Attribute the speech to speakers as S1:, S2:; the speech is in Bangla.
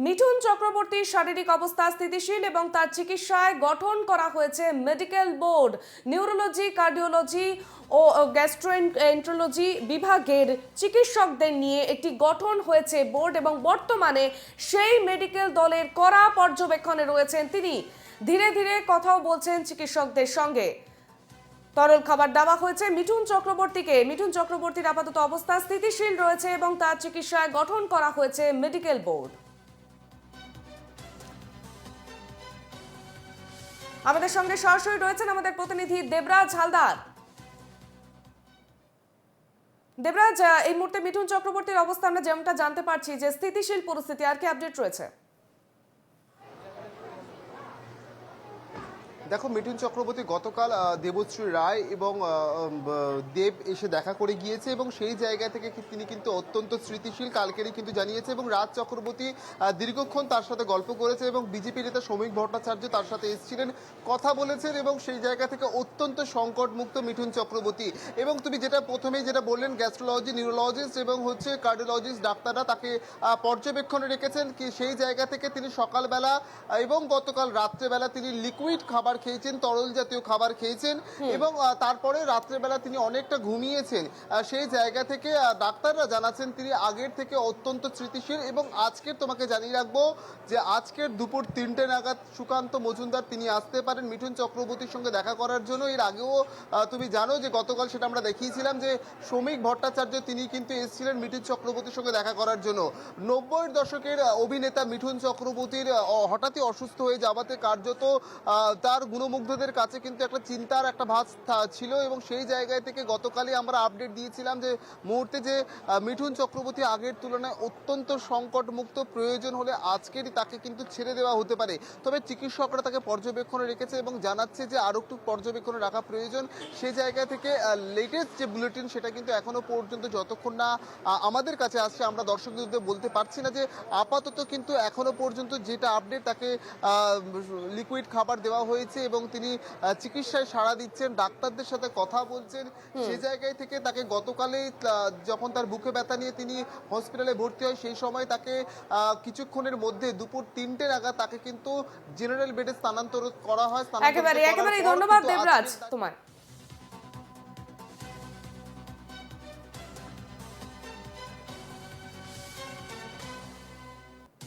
S1: মিঠুন চক্রবর্তীর শারীরিক অবস্থা স্থিতিশীল এবং তার চিকিৎসায় গঠন করা হয়েছে মেডিকেল বোর্ড। নিউরোলজি, কার্ডিওলজি ও গ্যাস্ট্রোএন্টারোলজি বিভাগের চিকিৎসকদের নিয়ে একটি গঠন হয়েছে বোর্ড এবং বর্তমানে সেই মেডিকেল দলের কড়া পর্যবেক্ষণে রয়েছেন তিনি। ধীরে ধীরে কথাও বলছেন চিকিৎসকদের সঙ্গে। তরল খাবার দেওয়া হয়েছে মিঠুন চক্রবর্তীকে। মিঠুন চক্রবর্তীর আপাতত অবস্থা স্থিতিশীল রয়েছে এবং তার চিকিৎসায় গঠন করা হয়েছে মেডিকেল বোর্ড। আমাদের সঙ্গে সরাসরি রয়েছেন আমাদের প্রতিনিধি দেবরাজ হালদার। দেবরাজ, এই মুহূর্তে মিঠুন চক্রবর্তীর অবস্থা আমরা যেমনটা জানতে পারছি যে স্থিতিশীল পরিস্থিতি, আর কি আপডেট রয়েছে?
S2: দেখো, মিঠুন চক্রবর্তী গতকাল দেবশ্রী রায় এবং দেব এসে দেখা করে গিয়েছে এবং সেই জায়গা থেকে তিনি কিন্তু অত্যন্ত স্মৃতিশীল কালকেরই কিন্তু জানিয়েছে এবং রাজ চক্রবর্তী দীর্ঘক্ষণ তার সাথে গল্প করেছে এবং বিজেপি নেতা শ্রমিক ভট্টাচার্য তার সাথে এসেছিলেন, কথা বলেছেন এবং সেই জায়গা থেকে অত্যন্ত সংকটমুক্ত মিঠুন চক্রবর্তী। এবং তুমি প্রথমেই যেটা বললেন, গ্যাস্ট্রোলজি, নিউরোলজিস্ট এবং কার্ডিওলজিস্ট ডাক্তাররা তাকে পর্যবেক্ষণে রেখেছেন কি সেই জায়গা থেকে তিনি সকালবেলা এবং গতকাল রাত্রেবেলা তিনি লিকুইড খাবার খেয়েছেন, তরল জাতীয় খাবার খেয়েছেন এবং তারপরে রাত্রেবেলা তিনি অনেকটা ঘুমিয়েছেন। সেই জায়গা থেকে ডাক্তাররা জানাচ্ছেন তিনি আগের থেকে অত্যন্ত স্মৃতিশীল। এবং আজকের তোমাকে জানিয়ে রাখবো যে আজকের দুপুর 3টে নাগাদ সুকান্ত মজুমদার তিনি আসতে পারেন মিঠুন চক্রবর্তীর সঙ্গে দেখা করার জন্য। এর আগেও তুমি জানো যে গতকাল সেটা আমরা দেখিয়েছিলাম যে শ্রমিক ভট্টাচার্য তিনি কিন্তু এসেছিলেন মিঠুন চক্রবর্তীর সঙ্গে দেখা করার জন্য। 90-এর দশকের অভিনেতা মিঠুন চক্রবর্তীর হঠাৎই অসুস্থ হয়ে যাওয়াতে কার্যত তার গুণমুগ্ধদের কাছে কিন্তু একটা চিন্তার একটা ভাঁজ ছিল এবং সেই জায়গায় থেকে গতকালই আমরা আপডেট দিয়েছিলাম যে মুহূর্তে যে মিঠুন চক্রবর্তী আগের তুলনায় অত্যন্ত সংকটমুক্ত, প্রয়োজন হলে আজকেরই তাকে কিন্তু ছেড়ে দেওয়া হতে পারে। তবে চিকিৎসকরা তাকে পর্যবেক্ষণে রেখেছে এবং জানাচ্ছে যে আরও একটু পর্যবেক্ষণে রাখা প্রয়োজন। সেই জায়গা থেকে লেটেস্ট যে বুলেটিন সেটা কিন্তু এখনো পর্যন্ত যতক্ষণ না আমাদের কাছে আসছে আমরা দর্শকদের বলতে পারছি না যে আপাতত কিন্তু এখনো পর্যন্ত যেটা আপডেট তাকে লিকুইড খাবার দেওয়া হয়েছে এবং তিনি চিকিৎসায় সাড়া দিচ্ছেন, ডাক্তারদের সাথে কথা বলছেন। সেই জায়গায় থেকে তাকে গতকালে যখন তার বুকে ব্যথা নিয়ে তিনি হসপিটালে ভর্তি হয় সেই সময় তাকে কিছুক্ষণের মধ্যে দুপুর 3টে নাগাদ তাকে কিন্তু জেনারেল বেডে স্থানান্তর করা হয়।
S1: একেবারে ধন্যবাদ দেবরাজ তোমার।